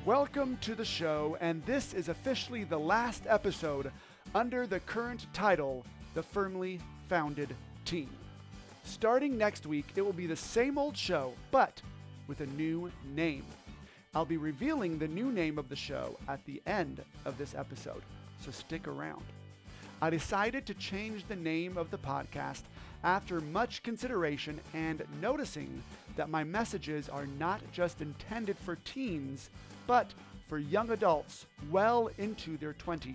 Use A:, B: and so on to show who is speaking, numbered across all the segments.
A: Welcome to the show, and this is officially the last episode under the current title, The Firmly Founded Team. Starting next week, it will be the same old show, but with a new name. I'll be revealing the new name of the show at the end of this episode, so stick around. I decided to change the name of the podcast after much consideration and noticing that my messages are not just intended for teens, but for young adults well into their 20s.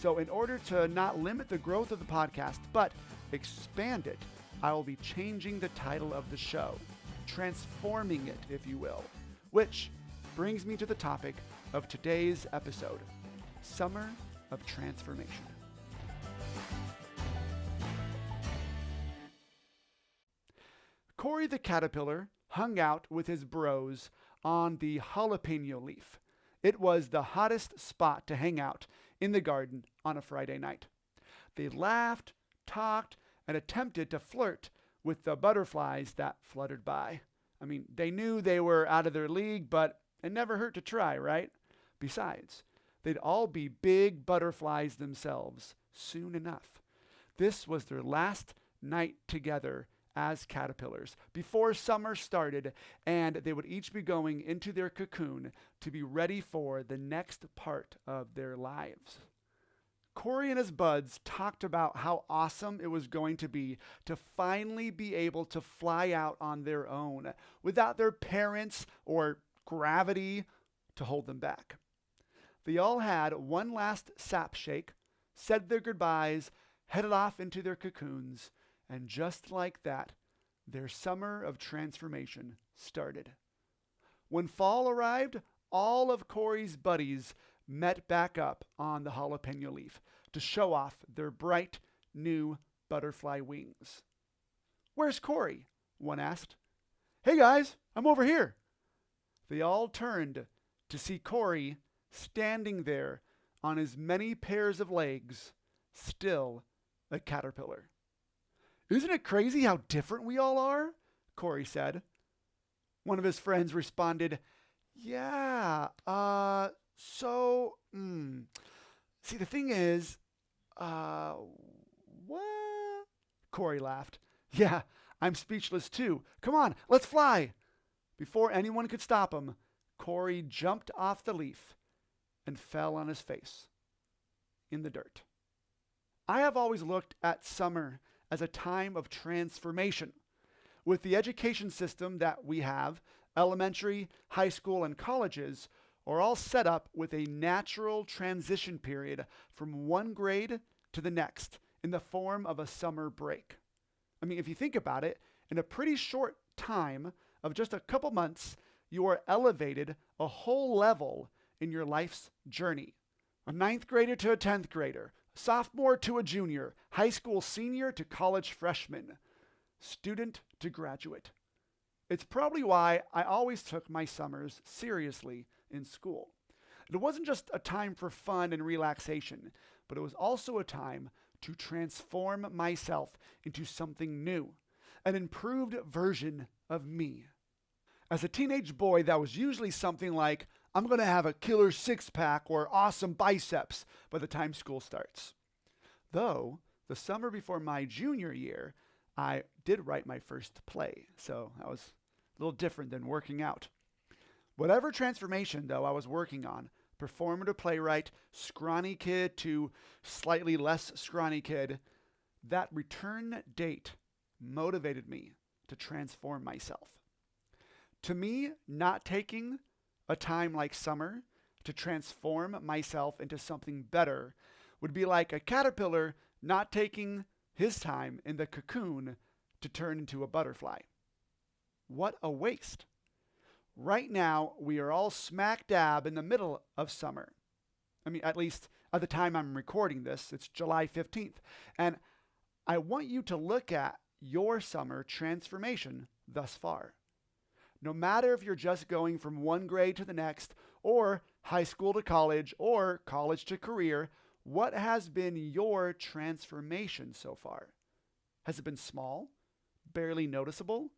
A: So in order to not limit the growth of the podcast, but expand it, I will be changing the title of the show, transforming it, if you will, which brings me to the topic of today's episode, Summer of Transformation. Corey the Caterpillar hung out with his bros on the jalapeno leaf. It was the hottest spot to hang out in the garden on a Friday night. They laughed, talked, and attempted to flirt with the butterflies that fluttered by. I mean, they knew they were out of their league, but it never hurt to try, right? Besides, they'd all be big butterflies themselves soon enough. This was their last night together as caterpillars before summer started, and they would each be going into their cocoon to be ready for the next part of their lives. Corey and his buds talked about how awesome it was going to be to finally be able to fly out on their own without their parents or gravity to hold them back. They all had one last sap shake, said their goodbyes, headed off into their cocoons, and just like that, their summer of transformation started. When fall arrived, all of Corey's buddies met back up on the jalapeno leaf to show off their bright, new butterfly wings. "Where's Corey?" one asked. "Hey guys, I'm over here." They all turned to see Corey standing there on his many pairs of legs, still a caterpillar. "Isn't it crazy how different we all are?" Corey said. One of his friends responded, "Yeah, see, the thing is, what?" Corey laughed. "Yeah, I'm speechless too. Come on, let's fly." Before anyone could stop him, Corey jumped off the leaf and fell on his face in the dirt. I have always looked at summer as a time of transformation. With the education system that we have, elementary, high school, and colleges are all set up with a natural transition period from one grade to the next in the form of a summer break. I mean, if you think about it, in a pretty short time of just a couple months, you are elevated a whole level in your life's journey. A ninth grader to a 10th grader, sophomore to a junior, high school senior to college freshman, student to graduate. It's probably why I always took my summers seriously in school. It wasn't just a time for fun and relaxation, but it was also a time to transform myself into something new, an improved version of me. As a teenage boy, that was usually something like, I'm going to have a killer six-pack or awesome biceps by the time school starts. Though, the summer before my junior year, I did write my first play, so that was a little different than working out. Whatever transformation, though, I was working on, performer to playwright, scrawny kid to slightly less scrawny kid, that return date motivated me to transform myself. To me, not taking a time like summer to transform myself into something better would be like a caterpillar not taking his time in the cocoon to turn into a butterfly. What a waste. Right now, we are all smack dab in the middle of summer. I mean, at least at the time I'm recording this, it's July 15th. And I want you to look at your summer transformation thus far. No matter if you're just going from one grade to the next, or high school to college, or college to career, what has been your transformation so far? Has it been small, barely noticeable,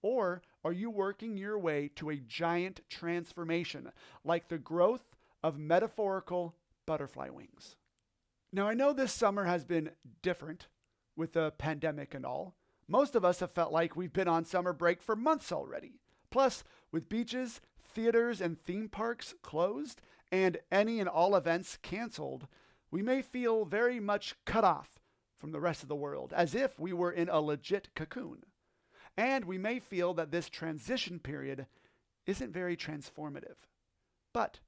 A: Or are you working your way to a giant transformation, like the growth of metaphorical butterfly wings? Now, I know this summer has been different with the pandemic and all. Most of us have felt like we've been on summer break for months already. Plus, with beaches, theaters, and theme parks closed, and any and all events canceled, we may feel very much cut off from the rest of the world, as if we were in a legit cocoon. And we may feel that this transition period isn't very transformative. But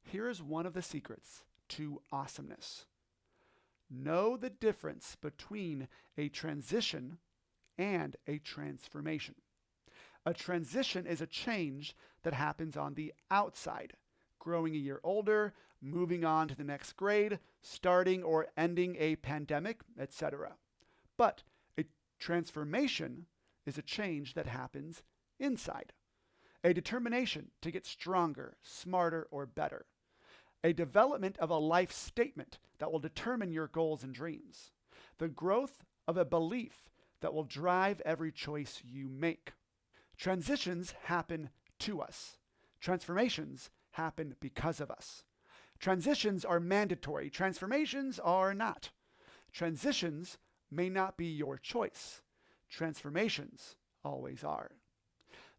A: here is one of the secrets to awesomeness. Know the difference between a transition and a transformation. A transition is a change that happens on the outside, growing a year older, moving on to the next grade, starting or ending a pandemic, etc. But a transformation is a change that happens inside. A determination to get stronger, smarter, or better. A development of a life statement that will determine your goals and dreams. The growth of a belief that will drive every choice you make. Transitions happen to us. Transformations happen because of us. Transitions are mandatory. Transformations are not. Transitions may not be your choice. Transformations always are.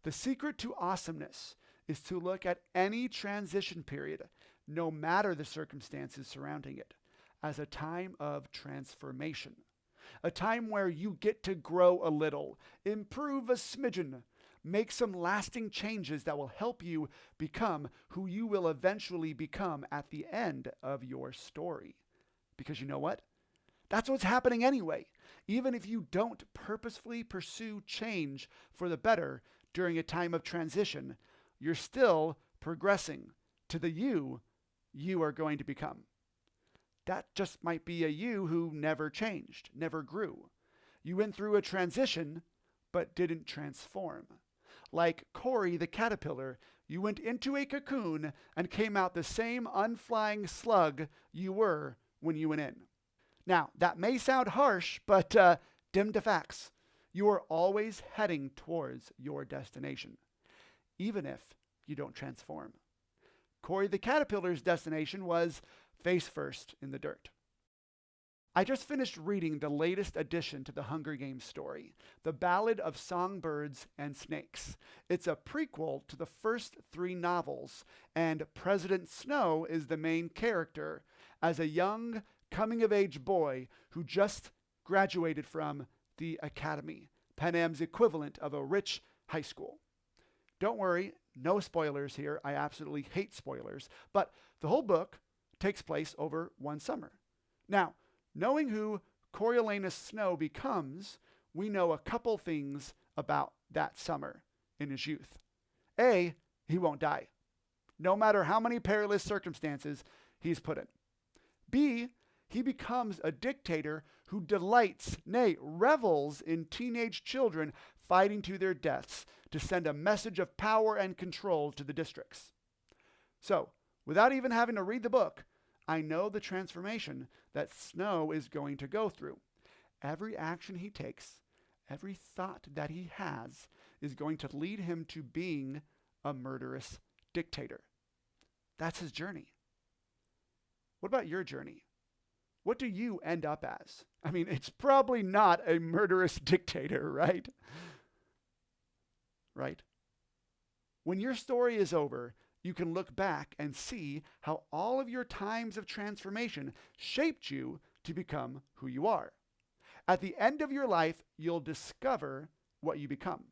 A: The secret to awesomeness is to look at any transition period, no matter the circumstances surrounding it, as a time of transformation. A time where you get to grow a little, improve a smidgen, make some lasting changes that will help you become who you will eventually become at the end of your story. Because you know what? That's what's happening anyway. Even if you don't purposefully pursue change for the better during a time of transition, you're still progressing to the you are going to become. That just might be a you who never changed, never grew. You went through a transition, but didn't transform. Like Cory the caterpillar, you went into a cocoon and came out the same unflying slug you were when you went in. Now, that may sound harsh, but dim to facts. You are always heading towards your destination, even if you don't transform. Cory the caterpillar's destination was face first in the dirt. I just finished reading the latest addition to the Hunger Games story, The Ballad of Songbirds and Snakes. It's a prequel to the first 3 novels, and President Snow is the main character as a young, coming-of-age boy who just graduated from the academy, Panem's equivalent of a rich high school. Don't worry, no spoilers here. I absolutely hate spoilers. But the whole book takes place over one summer. Now, knowing who Coriolanus Snow becomes, we know a couple things about that summer in his youth. A, he won't die, no matter how many perilous circumstances he's put in. B, he becomes a dictator who delights, nay, revels in teenage children fighting to their deaths to send a message of power and control to the districts. So, without even having to read the book, I know the transformation that Snow is going to go through. Every action he takes, every thought that he has, is going to lead him to being a murderous dictator. That's his journey. What about your journey? What do you end up as? I mean, it's probably not a murderous dictator, right? Right? When your story is over, you can look back and see how all of your times of transformation shaped you to become who you are. At the end of your life, you'll discover what you become.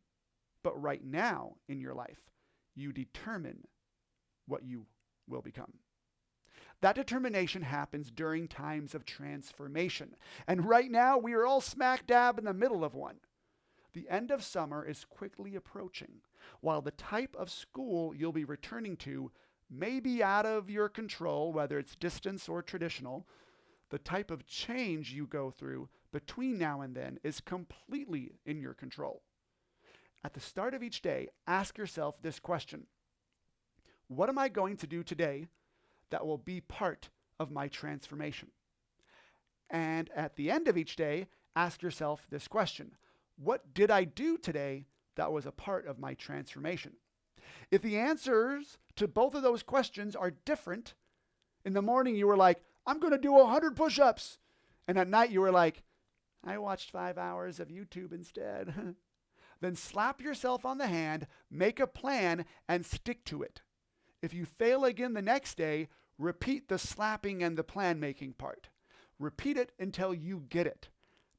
A: But right now in your life, you determine what you will become. That determination happens during times of transformation. And right now, we are all smack dab in the middle of one. The end of summer is quickly approaching, while the type of school you'll be returning to may be out of your control, whether it's distance or traditional. The type of change you go through between now and then is completely in your control. At the start of each day, ask yourself this question: what am I going to do today that will be part of my transformation? And at the end of each day, ask yourself this question: what did I do today that was a part of my transformation. If the answers to both of those questions are different, in the morning you were like, I'm going to do 100 push-ups. And at night you were like, I watched 5 hours of YouTube instead. Then slap yourself on the hand, make a plan, and stick to it. If you fail again the next day, repeat the slapping and the plan making part. Repeat it until you get it.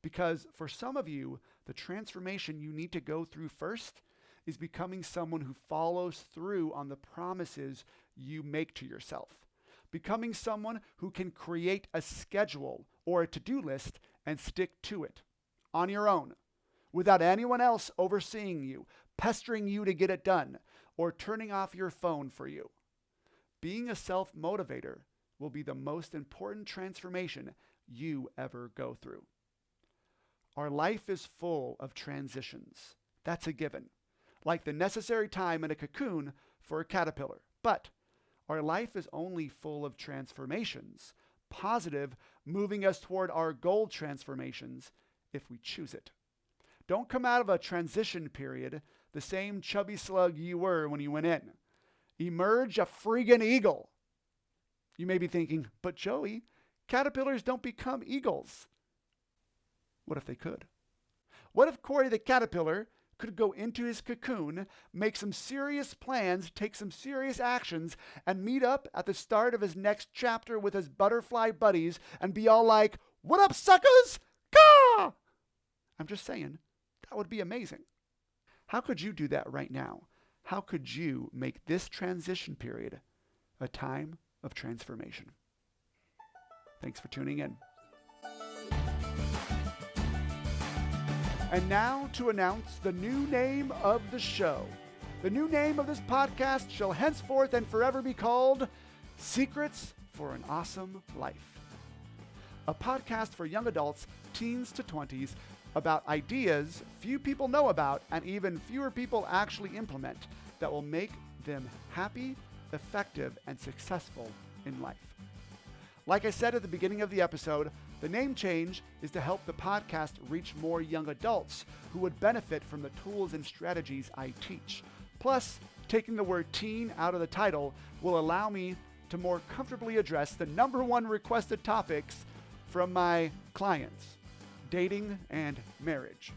A: Because for some of you, the transformation you need to go through first is becoming someone who follows through on the promises you make to yourself. Becoming someone who can create a schedule or a to-do list and stick to it on your own, without anyone else overseeing you, pestering you to get it done, or turning off your phone for you. Being a self-motivator will be the most important transformation you ever go through. Our life is full of transitions. That's a given. Like the necessary time in a cocoon for a caterpillar. But our life is only full of transformations, positive, moving us toward our goal transformations if we choose it. Don't come out of a transition period the same chubby slug you were when you went in. Emerge a friggin' eagle. You may be thinking, but Joey, caterpillars don't become eagles. What if they could? What if Corey the caterpillar could go into his cocoon, make some serious plans, take some serious actions, and meet up at the start of his next chapter with his butterfly buddies and be all like, what up, suckers? Caw! I'm just saying, that would be amazing. How could you do that right now? How could you make this transition period a time of transformation? Thanks for tuning in. And now to announce the new name of the show. The new name of this podcast shall henceforth and forever be called Secrets for an Awesome Life. A podcast for young adults, teens to 20s, about ideas few people know about and even fewer people actually implement that will make them happy, effective, and successful in life. Like I said at the beginning of the episode, the name change is to help the podcast reach more young adults who would benefit from the tools and strategies I teach. Plus, taking the word teen out of the title will allow me to more comfortably address the number one requested topics from my clients, dating and marriage.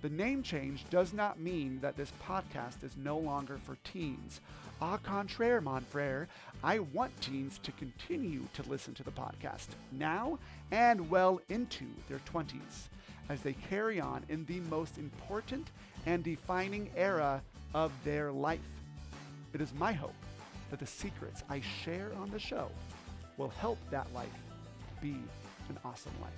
A: The name change does not mean that this podcast is no longer for teens. Au contraire, mon frere, I want teens to continue to listen to the podcast now and well into their 20s as they carry on in the most important and defining era of their life. It is my hope that the secrets I share on the show will help that life be an awesome life.